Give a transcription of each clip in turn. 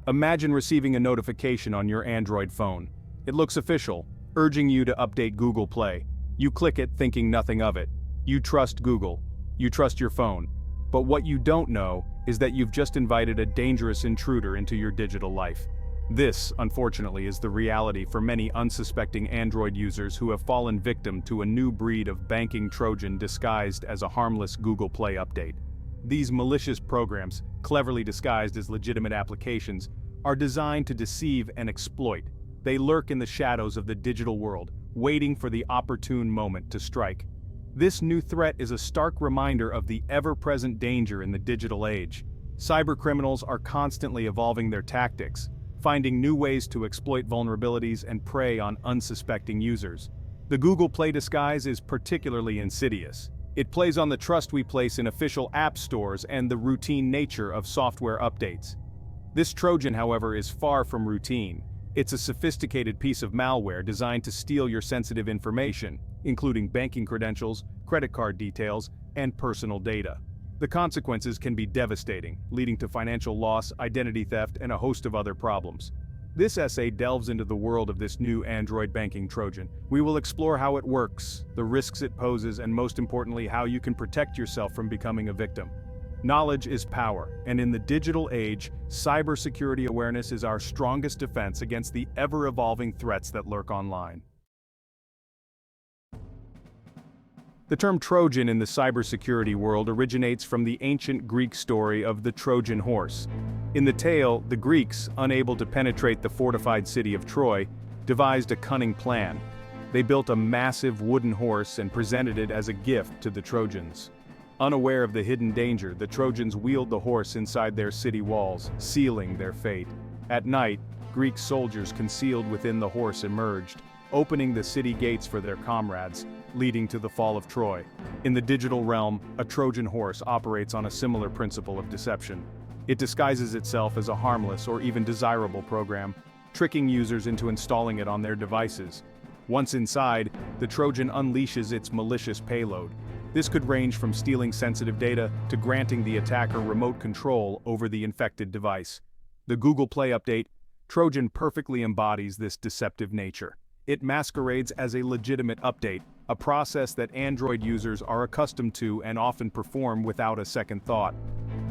Imagine receiving a notification on your Android phone. It looks official, urging you to update Google Play. You click it thinking nothing of it. You trust Google. You trust your phone. But what you don't know is that you've just invited a dangerous intruder into your digital life. This, unfortunately, is the reality for many unsuspecting Android users who have fallen victim to a new breed of banking Trojan disguised as a harmless Google Play update. These malicious programs, cleverly disguised as legitimate applications, are designed to deceive and exploit. They lurk in the shadows of the digital world, waiting for the opportune moment to strike. This new threat is a stark reminder of the ever-present danger in the digital age. Cybercriminals are constantly evolving their tactics, finding new ways to exploit vulnerabilities and prey on unsuspecting users. The Google Play disguise is particularly insidious. It plays on the trust we place in official app stores and the routine nature of software updates. This Trojan, however, is far from routine. It's a sophisticated piece of malware designed to steal your sensitive information, including banking credentials, credit card details, and personal data. The consequences can be devastating, leading to financial loss, identity theft, and a host of other problems. This essay delves into the world of this new Android banking Trojan. We will explore how it works, the risks it poses, and most importantly, how you can protect yourself from becoming a victim. Knowledge is power, and in the digital age, cybersecurity awareness is our strongest defense against the ever-evolving threats that lurk online. The term Trojan in the cybersecurity world originates from the ancient Greek story of the Trojan horse. In the tale, the Greeks, unable to penetrate the fortified city of Troy, devised a cunning plan. They built a massive wooden horse and presented it as a gift to the Trojans. Unaware of the hidden danger, the Trojans wheeled the horse inside their city walls, sealing their fate. At night, Greek soldiers concealed within the horse emerged, opening the city gates for their comrades, leading to the fall of Troy. In the digital realm, a Trojan horse operates on a similar principle of deception. It disguises itself as a harmless or even desirable program, tricking users into installing it on their devices. Once inside, the Trojan unleashes its malicious payload. This could range from stealing sensitive data to granting the attacker remote control over the infected device. The Google Play update, Trojan, perfectly embodies this deceptive nature. It masquerades as a legitimate update, a process that Android users are accustomed to and often perform without a second thought.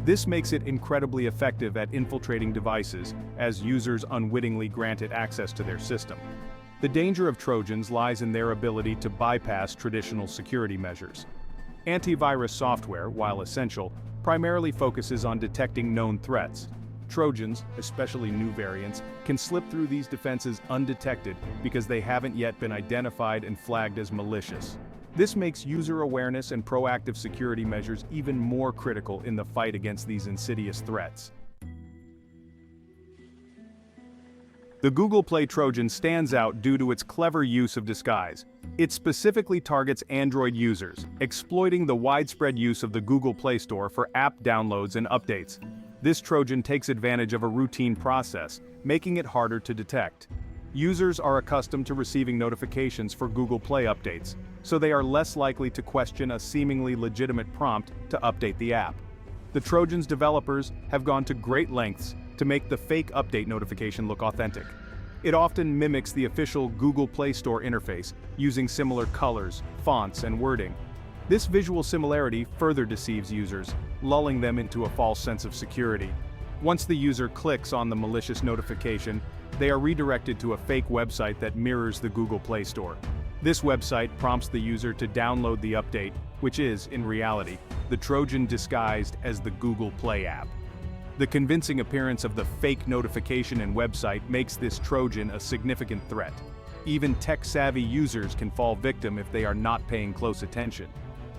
This makes it incredibly effective at infiltrating devices, as users unwittingly grant it access to their system. The danger of Trojans lies in their ability to bypass traditional security measures. Antivirus software, while essential, primarily focuses on detecting known threats. Trojans, especially new variants, can slip through these defenses undetected because they haven't yet been identified and flagged as malicious. This makes user awareness and proactive security measures even more critical in the fight against these insidious threats. The Google Play Trojan stands out due to its clever use of disguise. It specifically targets Android users, exploiting the widespread use of the Google Play Store for app downloads and updates. This Trojan takes advantage of a routine process, making it harder to detect. Users are accustomed to receiving notifications for Google Play updates, so they are less likely to question a seemingly legitimate prompt to update the app. The Trojan's developers have gone to great lengths to make the fake update notification look authentic. It often mimics the official Google Play Store interface, using similar colors, fonts, and wording. This visual similarity further deceives users, lulling them into a false sense of security. Once the user clicks on the malicious notification, they are redirected to a fake website that mirrors the Google Play Store. This website prompts the user to download the update, which is, in reality, the Trojan disguised as the Google Play app. The convincing appearance of the fake notification and website makes this Trojan a significant threat. Even tech-savvy users can fall victim if they are not paying close attention.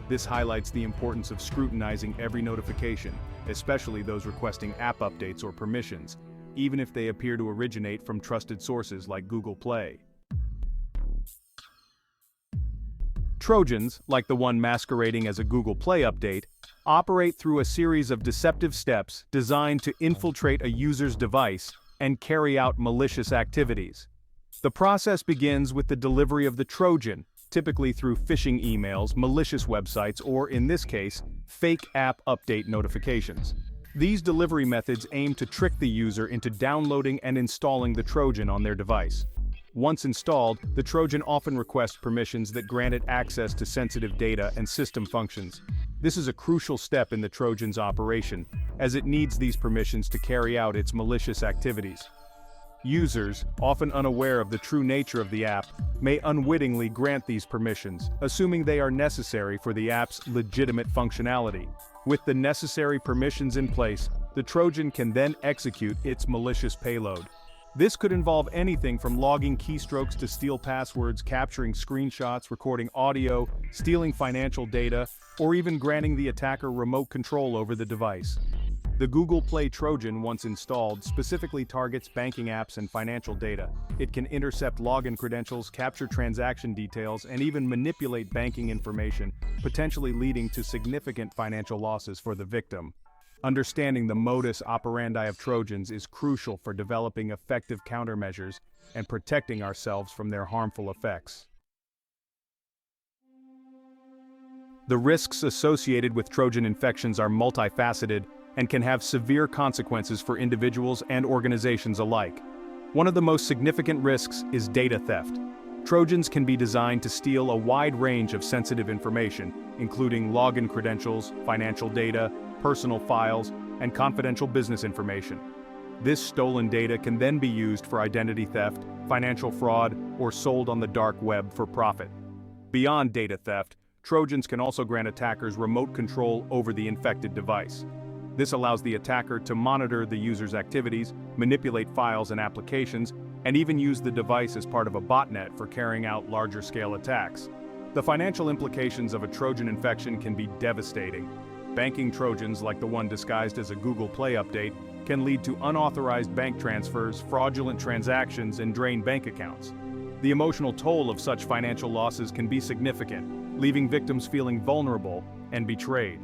This highlights the importance of scrutinizing every notification, especially those requesting app updates or permissions, even if they appear to originate from trusted sources like Google Play. Trojans, like the one masquerading as a Google Play update, operate through a series of deceptive steps designed to infiltrate a user's device and carry out malicious activities. The process begins with the delivery of the Trojan, typically through phishing emails, malicious websites, or in this case, fake app update notifications. These delivery methods aim to trick the user into downloading and installing the Trojan on their device. Once installed, the Trojan often requests permissions that grant it access to sensitive data and system functions. This is a crucial step in the Trojan's operation, as it needs these permissions to carry out its malicious activities. Users, often unaware of the true nature of the app, may unwittingly grant these permissions, assuming they are necessary for the app's legitimate functionality. With the necessary permissions in place, the Trojan can then execute its malicious payload. This could involve anything from logging keystrokes to steal passwords, capturing screenshots, recording audio, stealing financial data, or even granting the attacker remote control over the device. The Google Play Trojan, once installed, specifically targets banking apps and financial data. It can intercept login credentials, capture transaction details, and even manipulate banking information, potentially leading to significant financial losses for the victim. Understanding the modus operandi of Trojans is crucial for developing effective countermeasures and protecting ourselves from their harmful effects. The risks associated with Trojan infections are multifaceted and can have severe consequences for individuals and organizations alike. One of the most significant risks is data theft. Trojans can be designed to steal a wide range of sensitive information, including login credentials, financial data, personal files, and confidential business information. This stolen data can then be used for identity theft, financial fraud, or sold on the dark web for profit. Beyond data theft, Trojans can also grant attackers remote control over the infected device. This allows the attacker to monitor the user's activities, manipulate files and applications, and even use the device as part of a botnet for carrying out larger-scale attacks. The financial implications of a Trojan infection can be devastating. Banking Trojans, like the one disguised as a Google Play update, can lead to unauthorized bank transfers, fraudulent transactions, and drained bank accounts. The emotional toll of such financial losses can be significant, leaving victims feeling vulnerable and betrayed.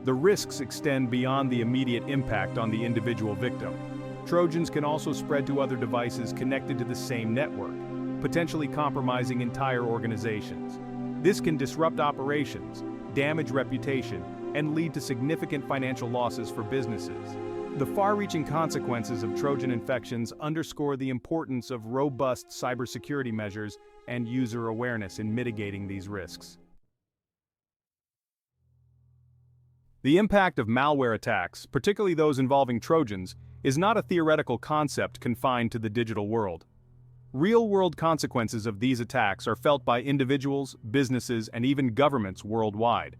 The risks extend beyond the immediate impact on the individual victim. Trojans can also spread to other devices connected to the same network, potentially compromising entire organizations. This can disrupt operations, damage reputation, and lead to significant financial losses for businesses. The far-reaching consequences of Trojan infections underscore the importance of robust cybersecurity measures and user awareness in mitigating these risks. The impact of malware attacks, particularly those involving Trojans, is not a theoretical concept confined to the digital world. Real-world consequences of these attacks are felt by individuals, businesses, and even governments worldwide.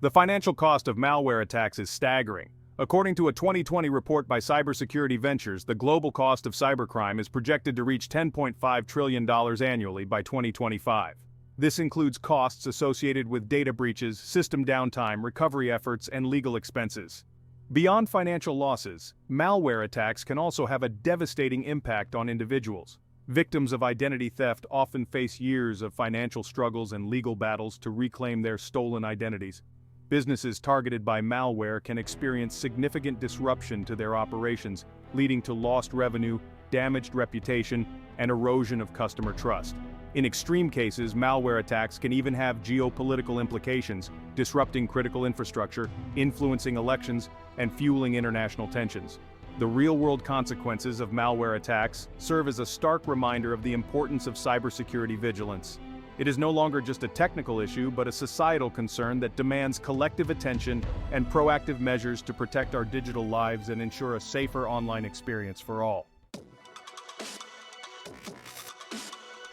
The financial cost of malware attacks is staggering. According to a 2020 report by Cybersecurity Ventures, the global cost of cybercrime is projected to reach $10.5 trillion annually by 2025. This includes costs associated with data breaches, system downtime, recovery efforts, and legal expenses. Beyond financial losses, malware attacks can also have a devastating impact on individuals. Victims of identity theft often face years of financial struggles and legal battles to reclaim their stolen identities. Businesses targeted by malware can experience significant disruption to their operations, leading to lost revenue, damaged reputation, and erosion of customer trust. In extreme cases, malware attacks can even have geopolitical implications, disrupting critical infrastructure, influencing elections, and fueling international tensions. The real-world consequences of malware attacks serve as a stark reminder of the importance of cybersecurity vigilance. It is no longer just a technical issue, but a societal concern that demands collective attention and proactive measures to protect our digital lives and ensure a safer online experience for all.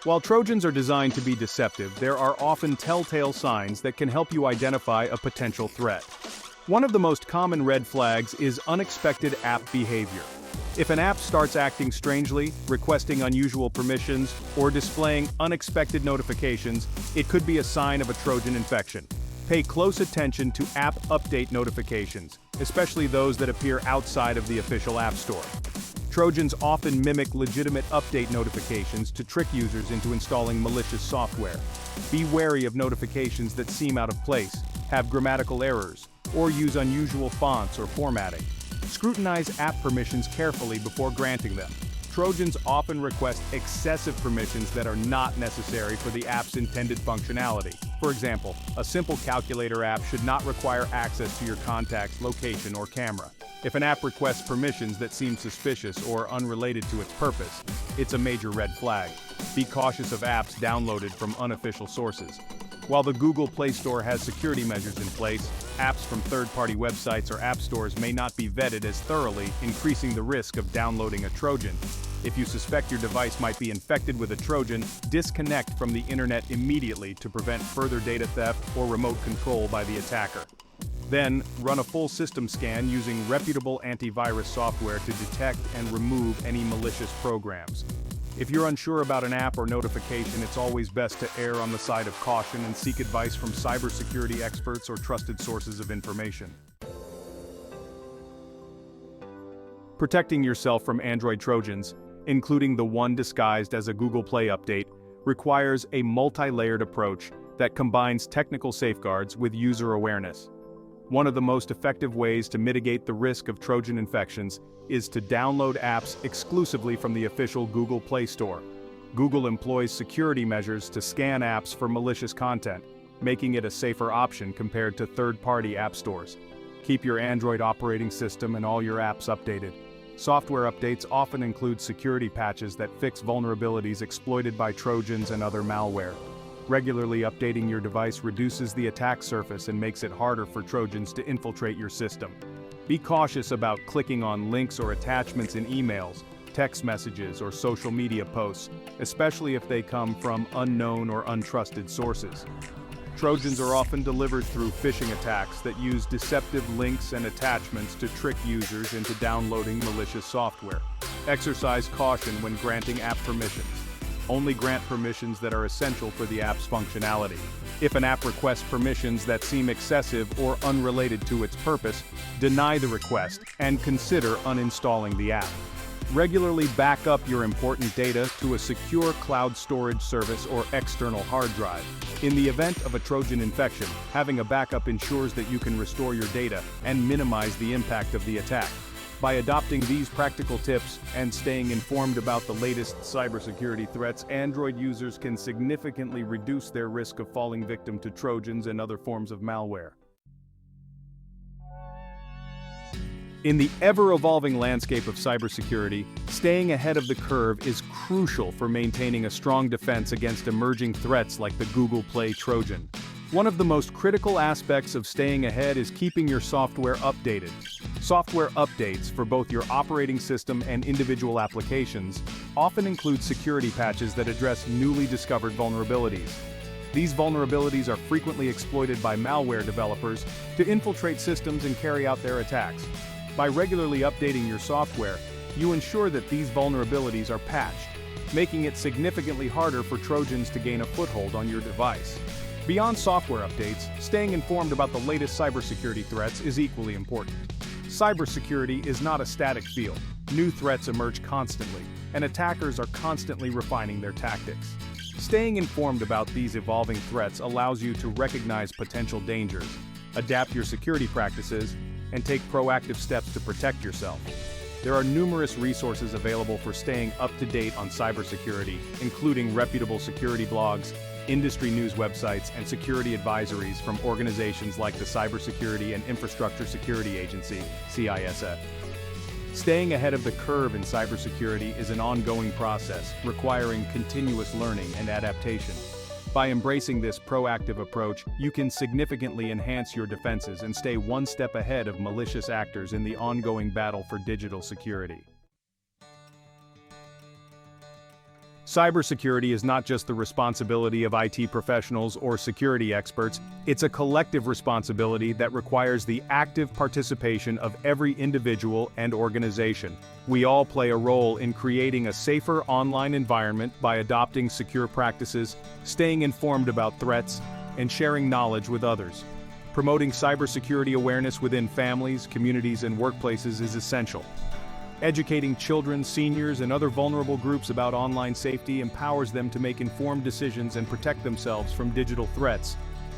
While Trojans are designed to be deceptive, there are often telltale signs that can help you identify a potential threat. One of the most common red flags is unexpected app behavior. If an app starts acting strangely, requesting unusual permissions, or displaying unexpected notifications, it could be a sign of a Trojan infection. Pay close attention to app update notifications, especially those that appear outside of the official App Store. Trojans often mimic legitimate update notifications to trick users into installing malicious software. Be wary of notifications that seem out of place, have grammatical errors, or use unusual fonts or formatting. Scrutinize app permissions carefully before granting them. Trojans often request excessive permissions that are not necessary for the app's intended functionality. For example, a simple calculator app should not require access to your contacts, location, or camera. If an app requests permissions that seem suspicious or unrelated to its purpose, it's a major red flag. Be cautious of apps downloaded from unofficial sources. While the Google Play Store has security measures in place, apps from third-party websites or app stores may not be vetted as thoroughly, increasing the risk of downloading a Trojan. If you suspect your device might be infected with a Trojan, disconnect from the internet immediately to prevent further data theft or remote control by the attacker. Then, run a full system scan using reputable antivirus software to detect and remove any malicious programs. If you're unsure about an app or notification, it's always best to err on the side of caution and seek advice from cybersecurity experts or trusted sources of information. Protecting yourself from Android Trojans, including the one disguised as a Google Play update, requires a multi-layered approach that combines technical safeguards with user awareness. One of the most effective ways to mitigate the risk of Trojan infections is to download apps exclusively from the official Google Play Store. Google employs security measures to scan apps for malicious content, making it a safer option compared to third-party app stores. Keep your Android operating system and all your apps updated. Software updates often include security patches that fix vulnerabilities exploited by Trojans and other malware. Regularly updating your device reduces the attack surface and makes it harder for Trojans to infiltrate your system. Be cautious about clicking on links or attachments in emails, text messages, or social media posts, especially if they come from unknown or untrusted sources. Trojans are often delivered through phishing attacks that use deceptive links and attachments to trick users into downloading malicious software. Exercise caution when granting app permissions. Only grant permissions that are essential for the app's functionality. If an app requests permissions that seem excessive or unrelated to its purpose, deny the request and consider uninstalling the app. Regularly back up your important data to a secure cloud storage service or external hard drive. In the event of a Trojan infection, having a backup ensures that you can restore your data and minimize the impact of the attack. By adopting these practical tips and staying informed about the latest cybersecurity threats, Android users can significantly reduce their risk of falling victim to Trojans and other forms of malware. In the ever-evolving landscape of cybersecurity, staying ahead of the curve is crucial for maintaining a strong defense against emerging threats like the Google Play Trojan. One of the most critical aspects of staying ahead is keeping your software updated. Software updates for both your operating system and individual applications often include security patches that address newly discovered vulnerabilities. These vulnerabilities are frequently exploited by malware developers to infiltrate systems and carry out their attacks. By regularly updating your software, you ensure that these vulnerabilities are patched, making it significantly harder for Trojans to gain a foothold on your device. Beyond software updates, staying informed about the latest cybersecurity threats is equally important. Cybersecurity is not a static field. New threats emerge constantly, and attackers are constantly refining their tactics. Staying informed about these evolving threats allows you to recognize potential dangers, adapt your security practices, and take proactive steps to protect yourself. There are numerous resources available for staying up to date on cybersecurity, including reputable security blogs, industry news websites, and security advisories from organizations like the Cybersecurity and Infrastructure Security Agency, CISA. Staying ahead of the curve in cybersecurity is an ongoing process, requiring continuous learning and adaptation. By embracing this proactive approach, you can significantly enhance your defenses and stay one step ahead of malicious actors in the ongoing battle for digital security. Cybersecurity is not just the responsibility of IT professionals or security experts, it's a collective responsibility that requires the active participation of every individual and organization. We all play a role in creating a safer online environment by adopting secure practices, staying informed about threats, and sharing knowledge with others. Promoting cybersecurity awareness within families, communities, and workplaces is essential. Educating children, seniors, and other vulnerable groups about online safety empowers them to make informed decisions and protect themselves from digital threats.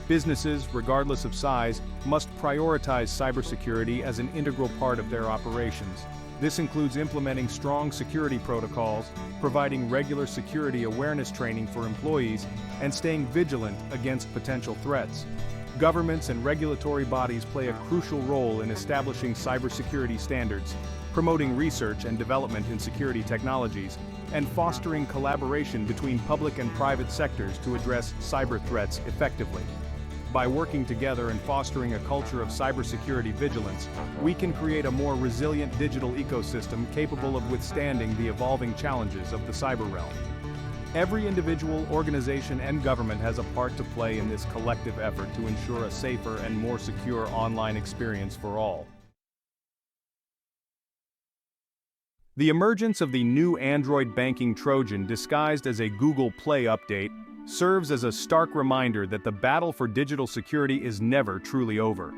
Businesses, regardless of size, must prioritize cybersecurity as an integral part of their operations. This includes implementing strong security protocols, providing regular security awareness training for employees, and staying vigilant against potential threats. Governments and regulatory bodies play a crucial role in establishing cybersecurity standards, promoting research and development in security technologies, and fostering collaboration between public and private sectors to address cyber threats effectively. By working together and fostering a culture of cybersecurity vigilance, we can create a more resilient digital ecosystem capable of withstanding the evolving challenges of the cyber realm. Every individual, organization, and government has a part to play in this collective effort to ensure a safer and more secure online experience for all. The emergence of the new Android banking Trojan disguised as a Google Play update serves as a stark reminder that the battle for digital security is never truly over.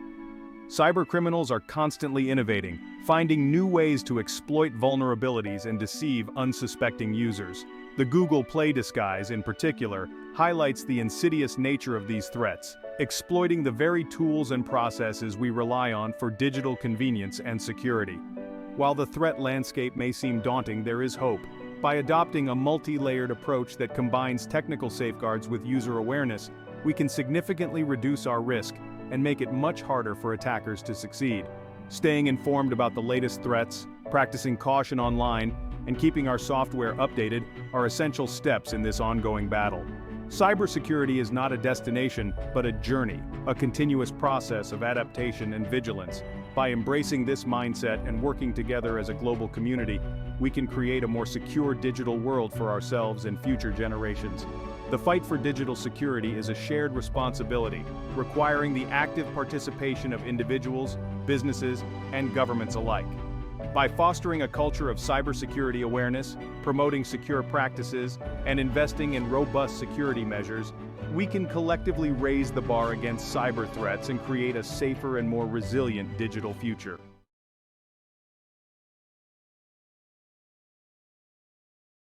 Cybercriminals are constantly innovating, finding new ways to exploit vulnerabilities and deceive unsuspecting users. The Google Play disguise, in particular, highlights the insidious nature of these threats, exploiting the very tools and processes we rely on for digital convenience and security. While the threat landscape may seem daunting, there is hope. By adopting a multi-layered approach that combines technical safeguards with user awareness, we can significantly reduce our risk and make it much harder for attackers to succeed. Staying informed about the latest threats, practicing caution online, and keeping our software updated are essential steps in this ongoing battle. Cybersecurity is not a destination, but a journey, a continuous process of adaptation and vigilance. By embracing this mindset and working together as a global community, we can create a more secure digital world for ourselves and future generations. The fight for digital security is a shared responsibility, requiring the active participation of individuals, businesses, and governments alike. By fostering a culture of cybersecurity awareness, promoting secure practices, and investing in robust security measures, we can collectively raise the bar against cyber threats and create a safer and more resilient digital future.